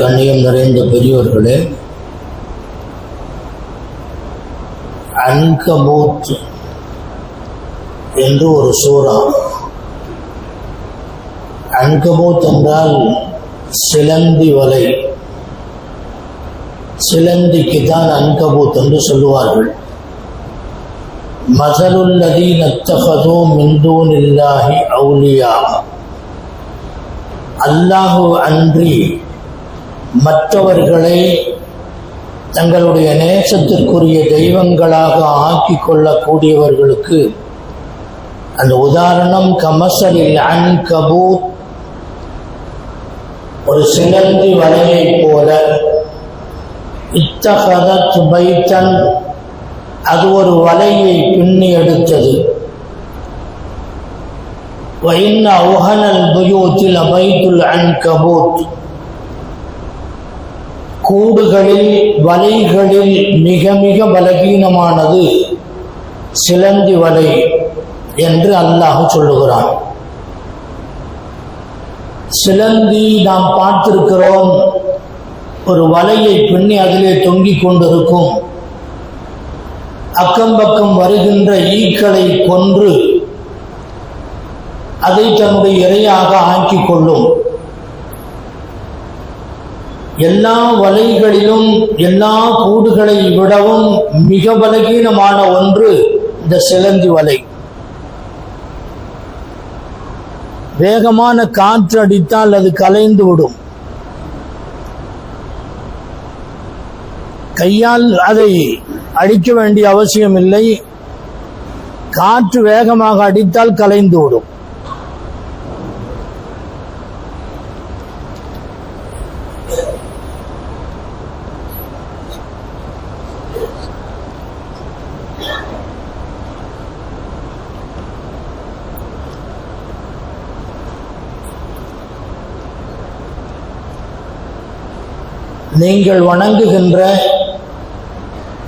கண்ணியம் நிறைந்த பெரியோர்களே, அன்கபூத் என்று ஒரு சூரா. அன்கபூத் என்றால் சிலந்தி வலை. சிலந்திக்கு தான் அன்கபூத் என்று சொல்லுவார்கள். மஸலுல்லதீன இத்தகது மின் தூனில்லாஹி அவுலியா, அல்லாஹு அன்றி மற்றவர்களை தங்களுடைய நேசத்திற்குரிய தெய்வங்களாக ஆக்கிக் கொள்ளக்கூடியவர்களுக்கு அந்த உதாரணம் கமஸலில் அன்கபூத், ஒரு சிலந்தி வலையை போல. இத்தகதத் பைத்தன், அது ஒரு வலையை பின்னி எடுத்தது. وَإِنَّ أَوْهَنَ الْبُيُوتِ لَبَيْتُ الْعَنْكَبُوتِ, கூடுகளில் வலைகளில் மிக மிக பலகீனமானது சிலந்தி வலை என்று அல்லாஹ் சொல்லுகிறான். சிலந்தி நாம் பார்த்திருக்கிறோம், ஒரு வலையை பின்னி அதிலே தொங்கிக் கொண்டிருக்கும். அக்கம்பக்கம் வருகின்ற ஈக்களை கொன்று அதை தன்னுடைய இரையாக ஆக்கிக் கொள்ளும். எல்லா வலைகளிலும் எல்லா கூடுகளை விடவும் மிக பலகீனமான ஒன்று இந்த சிலந்தி வலை. வேகமான காற்று அடித்தால் அது கலைந்து விடும். கையால் அதை அடிக்க வேண்டிய அவசியம் இல்லை. காற்று வேகமாக அடித்தால் கலைந்து விடும். நீங்கள் வணங்குகின்ற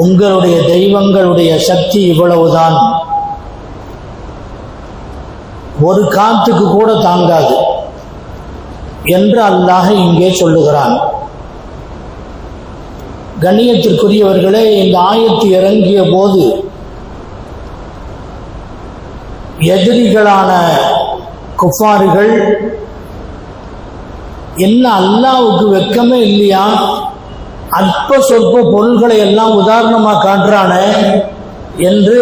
உங்களுடைய தெய்வங்களுடைய சக்தி இவ்வளவுதான், ஒரு காற்றுக்கு கூட தாங்காது என்று அல்லாஹ் இங்கே சொல்லுகிறான். கண்ணியத்திற்குரியவர்களே, இந்த ஆயத்து இறங்கிய போது எதிரிகளான குஃபார்கள், என்ன அல்லாஹ்வுக்கு வெட்கமே இல்லையா, அற்ப சொற்ப பொருள்களை எல்லாம் உதாரணமாக காட்டுறானே என்று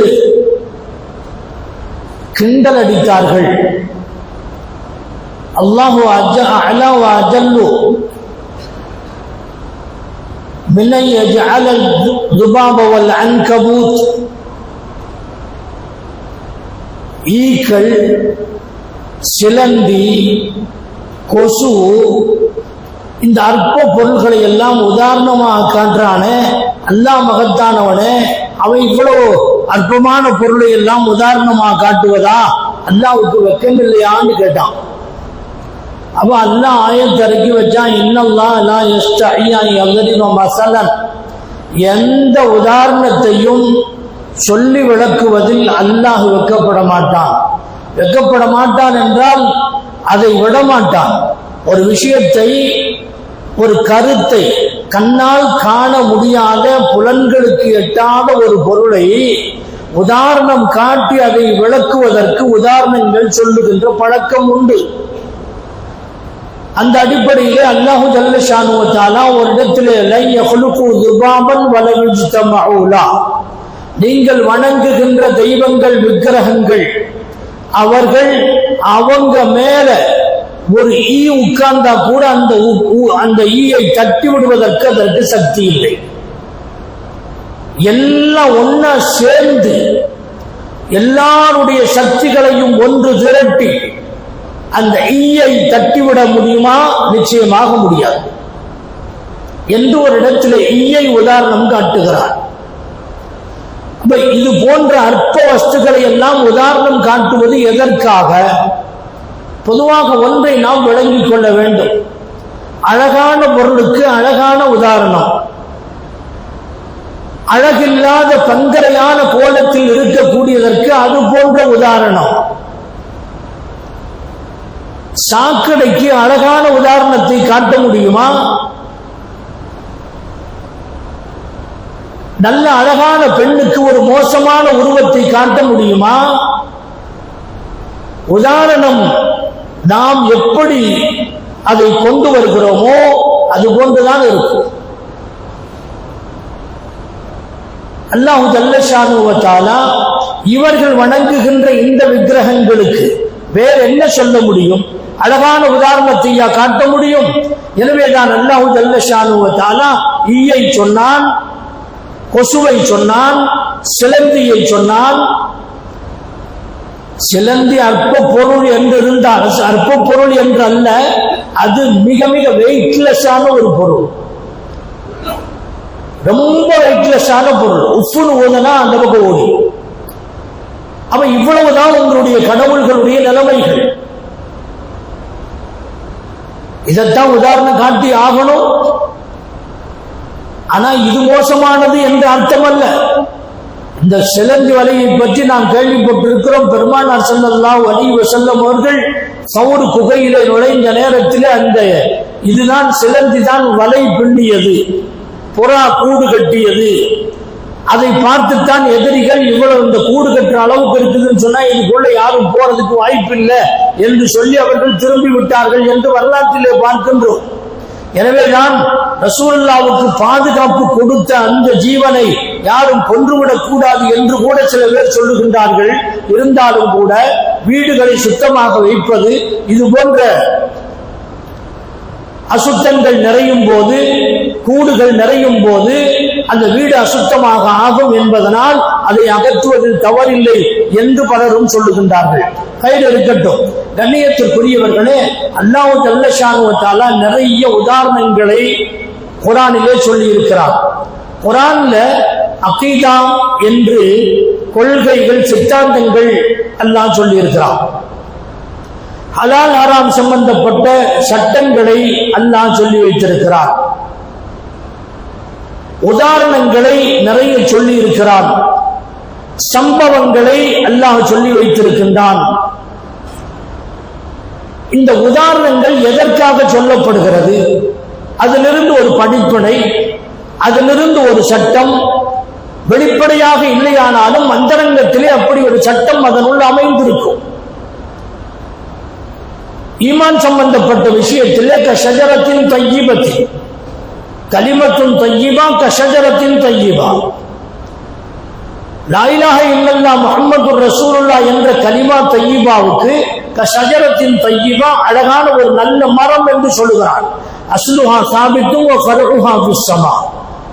கிண்டல் அடித்தார்கள். அல்லாஹு அஅலா வ அஜல்லு மின் அன் யஜஅல الذباب والعنكبوت, ஈக்கள், சிலந்தி, கொசு, இந்த அற்ப பொருள்களை எல்லாம் உதாரணமாக காட்டுறானே அல்லாஹ் மகத்தானவனே, அவன் இவ்வளவு அற்பமான பொருளை எல்லாம் உதாரணமாக காட்டுவதா, அல்லாஹ்வுக்கு வெட்கம் இல்லையான்னு கேட்டான். அப்ப அல்லாஹ் ஆயத்திறக்கி வச்சான், இன்னல்லாஹ் லா யஸ்தஹி அன் யضرب மஸலன், எந்த உதாரணத்தையும் சொல்லி விளக்குவதில் அல்லாஹ் வெட்கப்பட மாட்டான். வெட்கப்பட மாட்டான் என்றால் அதை விடமாட்டான். ஒரு விஷயத்தை, ஒரு கருத்தை, கண்ணால் காண முடியாத, புலன்களுக்கு எட்டாத ஒரு பொருளை உதாரணம் காட்டி அதை விளக்குவதற்கு உதாரணங்கள் சொல்லுகின்ற பழக்கம் உண்டு. அந்த அடிப்படையிலே அல்லாஹு ஜல்ல ஷானு வ தஆலா ஒரு இடத்திலே லை யஹ்லுகு ذبابன் வல யஜ்தமஉ லா, நீங்கள் வணங்குகின்ற தெய்வங்கள், விக்கிரகங்கள், அவர்கள் அவங்க மேல ஒரு ஈ உட்கார்ந்தா கூட அந்த ஈயை தட்டி விடுவதற்கு அதற்கு சக்தி இல்லை. எல்லாம் ஒன்னா சேர்ந்து எல்லாருடைய சக்திகளையும் ஒன்று திரட்டி அந்த ஈயை தட்டிவிட முடியுமா? நிச்சயமாக முடியாது என்று ஒரு இடத்துல ஈயை உதாரணம் காட்டுகிறார். இது போன்ற அற்ப வஸ்துக்களை எல்லாம் உதாரணம் காட்டுவது எதற்காக? பொதுவாக ஒன்றை நாம் விளங்கிக் கொள்ள வேண்டும். அழகான பொருளுக்கு அழகான உதாரணம், அழகில்லாத பங்கரையான கோலத்தில் இருக்கக்கூடியதற்கு அது போன்ற உதாரணம். சாக்கடைக்கு அழகான உதாரணத்தை காட்ட முடியுமா? நல்ல அழகான பெண்ணுக்கு ஒரு மோசமான உருவத்தை காட்ட முடியுமா? உதாரணம், நாம் எப்படி அதை கொண்டு வருகிறோமோ அது போன்றுதான் இருக்கும். அல்லாஹு ஜல்ல ஷானுஹு வ தஆலா இவர்கள் வணங்குகின்ற இந்த விக்கிரகங்களுக்கு வேற என்ன சொல்ல முடியும்? அழகான உதாரணத்தை காட்ட முடியும். எனவேதான் அல்லாஹு ஜல்ல ஷானுஹு வ தஆலா ஈயை சொன்னான், கொசுவை சொன்னான், சிலந்தியை சொன்னான். சிலந்தி அற்ப பொருள் என்று இருந்தால், அற்ப பொருள் என்று அல்ல, அது மிக மிக வெயிட்லெஸ்ஸான ஒரு பொருள், ரொம்ப வெயிட்லெஸ்ஸான பொருள். உப்புன்னு ஓதுனா அந்த பக்கம் ஓடி. அப்ப இவ்வளவுதான் உங்களுடைய கடவுள்களுடைய நிலைமைகள். இதைத்தான் உதாரணம் காட்டி ஆகணும். ஆனா இது மோசமானது என்று அர்த்தம் அல்ல. இந்த சிலந்தி வலையை பற்றி நாம் கேள்விப்பட்டிருக்கிறோம். பெருமானார் ஸல்லல்லாஹு அலைஹி வஸல்லம் அவர்கள் சவுர் குகையிலே நுழைந்த நேரத்தில் அந்த இதுதான் சிலந்தி தான் வலை பின்னியது, புறா கூடு கட்டியது. அதை பார்த்துத்தான் எதிரிகள் இவ்வளவு இந்த கூடு கட்டுற அளவுக்கு இருக்குதுன்னு சொன்னா இதுக்குள்ள யாரும் போறதுக்கு வாய்ப்பு இல்லை என்று சொல்லி அவர்கள் திரும்பி விட்டார்கள் என்று வரலாற்றிலே பார்க்கின்றோம். எனவே நான் ரசூலுல்லாஹ்வுக்கு பாதுகாப்பு கொடுத்த அந்த ஜீவனை யாரும் கொன்றுவிடக் கூடாது என்று கூட சில பேர் சொல்லுகின்றார்கள். இருந்தாலும் கூட வீடுகளை சுத்தமாக வைப்பது, இது போன்ற அசுத்தங்கள் நிறையும் போது, கூடுகள் நிறையும் போது அந்த வீடு அசுத்தமாக ஆகும் என்பதனால் அதை அகற்றுவதில் தவறில்லை என்று பலரும் சொல்லுகின்றார்கள். கையில் இருக்கட்டும். கண்ணியத்திற்குரியவர்களே, அல்லாஹ் ஜல்ல ஷானுஹு வ தஆலா நிறைய உதாரணங்களை குர்ஆனிலே சொல்லி இருக்கிறார். குர்ஆன்ல அகீதா என்று கொள்கைகள், சித்தாந்தங்கள் அல்லாஹ் சொல்லி இருக்கிறார். ஹலால் ஹராம் சம்பந்தப்பட்ட சட்டங்களை அல்லாஹ் சொல்லி வைத்திருக்கிறார். உதாரணங்களை நிறைய சொல்லி இருக்கிறான். சம்பவங்களை அல்லாஹ் சொல்லி வைத்திருக்கின்றான். இந்த உதாரணங்கள் எதற்காக சொல்லப்படுகிறது? அதிலிருந்து ஒரு படிப்பினை, அதிலிருந்து ஒரு சட்டம். வெளிப்படையாக இல்லையானாலும் அந்தரங்கத்திலே அப்படி ஒரு சட்டம் அதனுள் அமைந்திருக்கும். ஈமான் சம்பந்தப்பட்ட விஷயத்திலே கஷஜரத்தின் தய்யிபத்தி, கலிமத்துன் தய்யிபா கஷஜரத்தின் தய்யிபா, லா இலாஹ இல்லல்லாஹ் முஹம்மதுர் ரசூலுல்லாஹ் என்ற கலிமா தய்யிபாவுக்கு கஷஜரத்தின் தய்யிபா அழகான ஒரு நல்ல மரம் என்று சொல்லுகிறான். அஸ்லுஹா சாபித்தும் வ ஃபர்உஹா ஃபிஸ் ஸமா.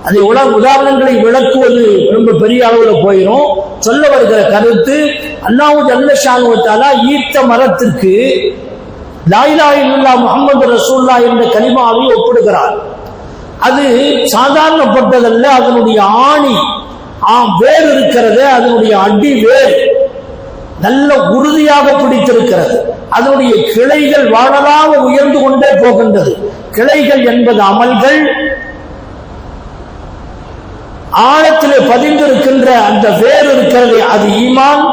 அதை உதாரணங்களை விளக்குவது ரொம்ப பெரிய அளவில் போயிடும். சொல்ல வருகிற கருத்து, அல்லாஹ் ஜல்ல ஷானுஹு வ தஆலா ஈத்த மரத்திற்கு லா இலாஹ இல்லல்லாஹ் முஹம்மதுர் ரசூலுல்லாஹ் என்ற கலிமாவை ஒப்பிடுகிறார். அது சாதாரணப்பட்டதல்ல. அதனுடைய ஆணி வேர் இருக்கிறது, அதனுடைய அடி வேர் நல்ல உறுதியாக பிடித்திருக்கிறது. அதனுடைய கிளைகள் வானலாக உயர்ந்து கொண்டே போகின்றது. கிளைகள் என்பது அமல்கள். ஆழத்திலே பதிந்திருக்கின்ற அந்த வேர் இருக்கிறது, அது ஈமான்.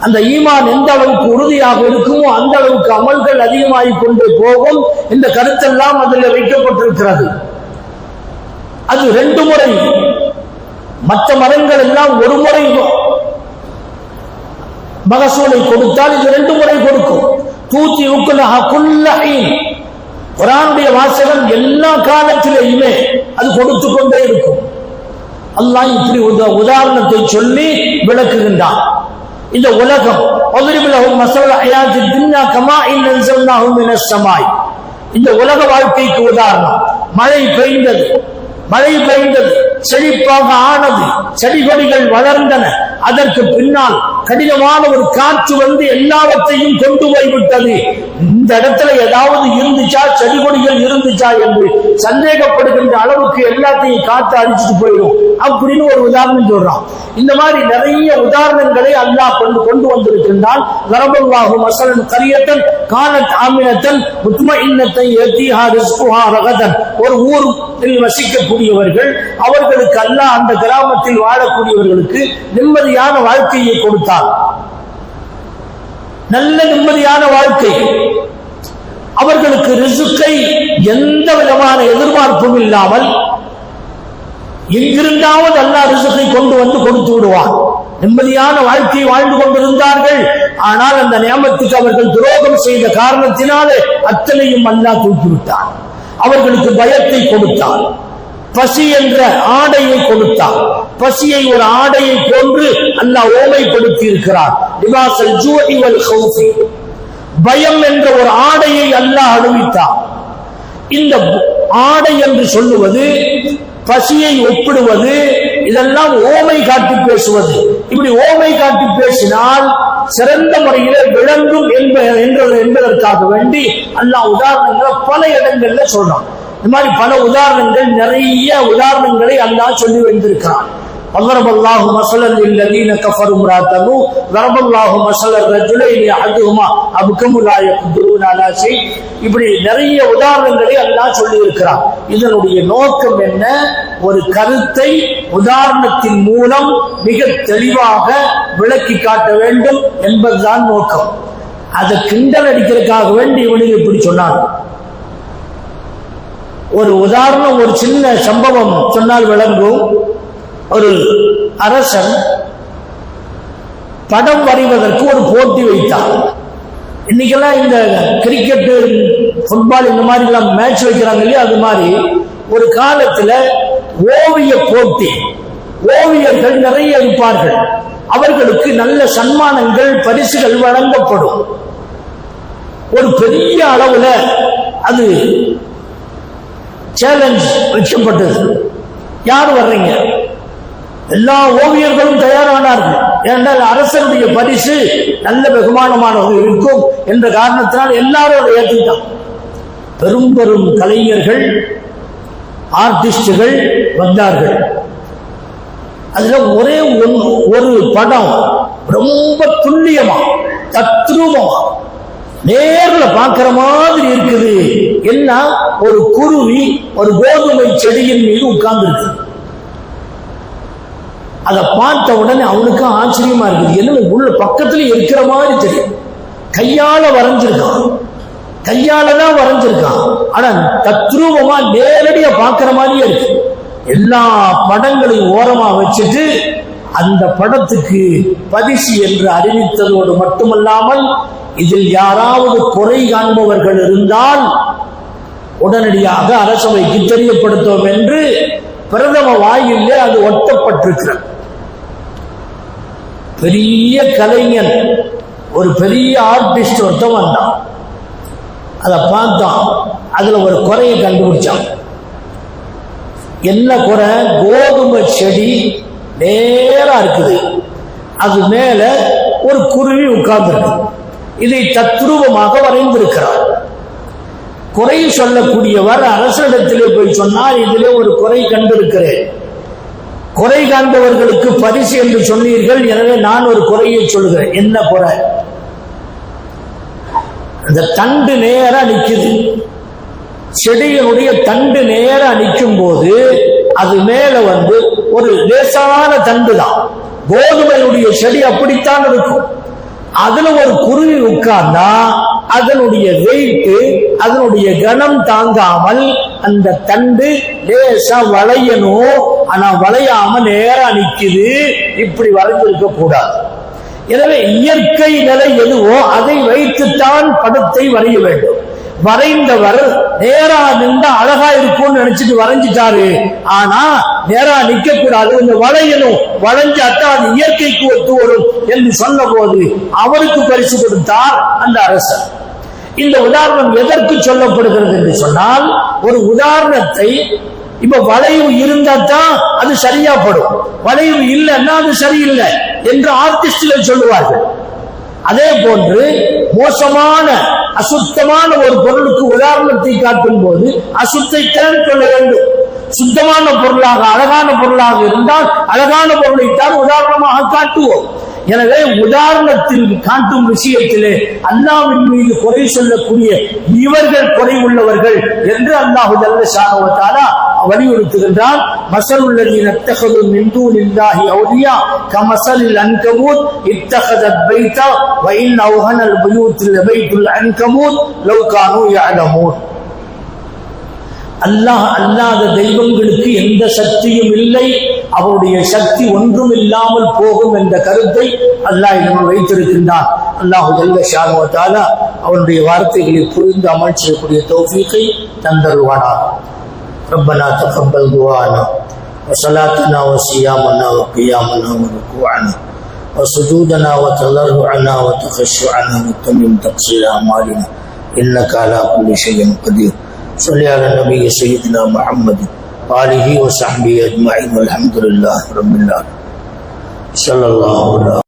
அந்த ஈமான் எந்த அளவுக்கு உறுதியாக இருக்குமோ அந்த அளவுக்கு அமல்கள் அதிகமாகிக் கொண்டே போகும். இந்த கருத்தெல்லாம் அதில் வைக்கப்பட்டிருக்கிறது. அது 2 முறை. மற்ற மரங்கள் எல்லாம் ஒரு முறை மகசூலை கொடுத்தால் இது 2 முறை கொடுக்கும். தூத்தி உக்குலஹா குல்ல ஹீன். குர்ஆனுடைய வாசகம் எல்லா காலத்திலேயுமே அது கொடுத்து கொண்டே இருக்கும். அல்லாஹ் இப்படி உதாரணத்தை சொல்லி விளக்குகின்றான். இந்த உலகம் இந்த உலக வாழ்க்கைக்கு உதாரணம். மழை பெய்ந்தது, செழிப்பாக ஆனது, செடி கொடிகள் வளர்ந்தன. அதற்கு பின்னால் கடினமான ஒரு காற்று வந்து எல்லாவற்றையும் கொண்டு போய்விட்டது. இந்த இடத்துல ஏதாவது இருந்துச்சா, செடி கொடிகள் இருந்துச்சா என்று சந்தேகப்படுகின்ற அளவுக்கு எல்லாத்தையும் காற்று அடிச்சுட்டு போயிடும் அப்படின்னு ஒரு உதாரணம் சொல்றான். இந்த மாதிரி நிறைய உதாரணங்களை அல்லாஹ் கொண்டு வந்திருக்கின்றான். லரபல்லாஹு மஸலன் கரியத்தன் கானத் ஆமினத்தன் முத்மஇன்னத்தன் யதீஹா ரிஸ்குஹா ரகதன். ஒரு ஊரில் வசிக்கக்கூடியவர்கள், அவர்களுக்கு அல்லாஹ் அந்த கிராமத்தில் வாழக்கூடியவர்களுக்கு நிம்மதியான வாழ்க்கையை கொடுத்தார். நல்ல நிம்மதியான வாழ்க்கை. அவர்களுக்கு ரிஸ்கை எந்த விதமான எதிர்பார்ப்பும் இல்லாமல் எங்கிருந்தாவது அல்லாஹ் ரிஸ்கை கொண்டு வந்து கொடுத்து விடுவான். நிம்மதியான வாழ்க்கையை வாழ்ந்து கொண்டிருந்தார்கள். ஆனால் அந்த நியமத்துக்கு அவர்கள் துரோகம் செய்த காரணத்தினாலே அத்தனையும் அல்லாஹ் தூக்கிவிட்டான். அவர்களுக்கு பயத்தை கொடுத்தான். பசி என்ற ஆடையை கொடுத்தான். பசியை ஒரு ஆடையை போன்று அல்லாஹ் ஓமைப்படுத்தி இருக்கிறார். லிபாஸல் ஜூஇ வல் ஹௌஃபி, பயம் என்ற ஒரு ஆடையை அல்லாஹ் அணிவித்தான். இந்த ஆடை என்று சொல்லுவது, பசியை ஒப்பிடுவது, இதெல்லாம் ஓமை காட்டி பேசுவது. இப்படி ஓமை காட்டி பேசினால் சிறந்த முறையிலே விளங்கும் என்பதற்காக வேண்டி அல்லாஹ் உதாரணங்களை பல இடங்கள்ல சொல்றான். இந்த மாதிரி பல உதாரணங்கள், நிறைய உதாரணங்களை அல்லாஹ் சொல்லி வைத்திருக்கிறான். ضرب الله مثلا للذين كفروا امرأة نوح ضرب الله مثلا رجلين احدهما ابكم لا يقدرون على شيء. இப்படி நிறைய உதாரணங்களை அல்லாஹ் சொல்லி இருக்கிறார். இதனுடைய நோக்கம் என்ன? ஒரு கருத்தை உதாரணத்தின் மூலம் மிக தெளிவாக விளக்கி காட்ட வேண்டும் என்பதுதான் நோக்கம். அதை கிண்டல் அடிக்கிறதுக்காக வேண்டி இவனுக்கு இப்படி சொன்னாங்க. ஒரு உதாரணம், ஒரு சின்ன சம்பவம் சொன்னால் விளங்கும். ஒரு அரசன் படம் வரைவதற்கு ஒரு போட்டி வைத்தார். இன்னைக்கெல்லாம் இந்த கிரிக்கெட், ஃபுட்பால் இந்த மாதிரி எல்லாம் மேட்ச் வைக்கிறாங்க இல்லையா, அது மாதிரி ஒரு காலத்துல ஓவிய போட்டி, ஓவியர்கள் நிறைய இருப்பார்கள். அவர்களுக்கு நல்ல சன்மானங்கள், பரிசுகள் வழங்கப்படும். ஒரு பெரிய அளவுல அது சேலஞ்ச் வைக்கப்பட்டது. யார் வர்றீங்க? எல்லா ஓவியர்களும் தயாரானார்கள். ஏனென்றால் அரசனுடைய பரிசு நல்ல வெகுமானமானது இருக்கும் என்ற காரணத்தினால் எல்லாரும் அதை ஏற்றுக்கிட்டாங்க. பெரும் பெரும் கலைஞர்கள், ஆர்டிஸ்டுகள் வந்தார்கள். அதுல ஒரே ஒரு படம் ரொம்ப துல்லியமா, தத்ரூபமா, நேர்ல பார்க்கிற மாதிரி இருக்குது. என்ன? ஒரு குருவி ஒரு கோதுமை செடியின் மீது உட்கார்ந்து இருக்கு. அதை பார்த்த உடனே அவனுக்கு ஆச்சரியமா இருக்குது. என்ன உள்ள பக்கத்துல இருக்கிற மாதிரி தெரியும். கையால வரைஞ்சிருக்கான், கையாலதான் வரைஞ்சிருக்கான். ஆனா தத்ரூபமா நேரடியா பார்க்கிற மாதிரியே இருக்கு. எல்லா படங்களையும் ஓரமா வச்சுட்டு அந்த படத்துக்கு பரிசு என்று அறிவித்ததோடு மட்டுமல்லாமல், இதில் யாராவது குறை காண்பவர்கள் இருந்தால் உடனடியாக அரசவைக்கு தெரியப்படுத்தும் என்று பிரதம வாயிலே அது ஒட்டப்பட்டிருக்கிறது. பெரிய கலைஞன், ஒரு பெரிய ஆர்டிஸ்ட் ஒருத்தன் வந்தான். அதை பார்த்தான். அதுல ஒரு குறையை கண்டுபிடிச்சான். என்ன குறை? கோதுமை செடி நேரா இருக்குது, அது மேல ஒரு குருவி உட்கார்ந்துருக்கு. இதை தத்ரூபமாக வரைந்திருக்கிறார். குறை சொல்லக்கூடியவர் அரசிடத்திலே போய் சொன்னார், இதிலே ஒரு குறை கண்டிருக்கிறேன். குறை காண்பவர்களுக்கு பரிசு என்று சொன்னீர்கள், எனவே நான் ஒரு குறையை சொல்கிறேன். என்ன குறை? அந்த தண்டு நேரா நிக்குது. செடியினுடைய தண்டு நேரா நிற்கும் போது அது மேல ஒரு லேசான தண்டு தான். கோதுமையுடைய செடி அப்படித்தான் இருக்கும். அதுல ஒரு குருவி உட்கார்ந்தா அதனுடைய வெயிட், அதனுடைய கனம் தாங்காமல் அந்த தண்டு லேசா வளையணும். ஆனா வளையாம நேரா நிக்குது. இப்படி வரைந்திருக்க கூடாது. எனவே இயற்கை நிலை எதுவோ அதை வைத்துத்தான் படத்தை வரைய வேண்டும். வரைந்தவர் நேரா நின்றா அழகா இருக்கும்னு நினைச்சிட்டு வரைஞ்சிட்டாரு. ஆனா நேரா நிக்க கூடாது, இந்த வளையணும், வளைஞ்சாத்தான் அது இயற்கைக்கு ஒத்து வரும் என்று சொன்ன போது அவருக்கு பரிசு கொடுத்தார் அந்த அரசர். இந்த உதாரணம் எதற்கு சொல்லப்படுகிறது என்று சொன்னால், ஒரு உதாரணத்தை இப்ப வளைவு இருந்தா தான் அது சரியா படும், வளைவு இல்லைன்னா அது சரியில்லை என்று ஆர்டிஸ்டுகள் சொல்லுவார்கள். அதே போன்று மோசமான அசுத்தமான ஒரு பொருளுக்கு உதாரணத்தை காட்டும் போது அசுத்தைத்தான் சொல்ல வேண்டும். சுத்தமான பொருளாக அழகான பொருளாக இருந்தால் அழகான பொருளைத்தான் உதாரணமாக காட்டுவோம். எனவே உதாரணத்தில் காட்டும் விஷயத்திலே அல்லாஹ்வின் மீது குறை சொல்லக்கூடிய இவர்கள் குறை உள்ளவர்கள் என்று அல்லாஹ் ஜல்ல ஷானஹு வ தஆலா வலியுறுத்துகின்றான். மஸலுல்லதீன இத்தஹது மின் தூனில்லாஹி அவ்லியா கமஸலில் அன்கபூத் இத்தஹதத் பைத்தா வ இன் அவ்ஹனல் புயூத் லபைத்துல் அன்கபூத் லவ் கானூ யஅலமூன். அல்லாஹ் அல்லாத தெய்வங்களுக்கு எந்த சக்தியும் இல்லை, அவருடைய சக்தி ஒன்றும் இல்லாமல் போகும் என்ற கருத்தை அல்லாஹ் நம்ம வைத்திருக்கின்றான். அல்லாஹு ஜல்ல ஷானு வ தஆலா அவனுடைய வார்த்தைகளை புரிந்து அமல் செய்யக்கூடிய தௌஃபீகை தந்தருவானாக. ரப்பனா தகப்பல் துஆனா وصلاتنا وصيامنا وقيامنا وركوعنا وسجودنا وتضرعنا وتخشعنا وتمم تقصير أعمالنا إنك على كل شيء قدير. صل على النبي سيدنا محمد وآله وصحبه أجمعين والحمد لله رب العالمين. صلى الله عليه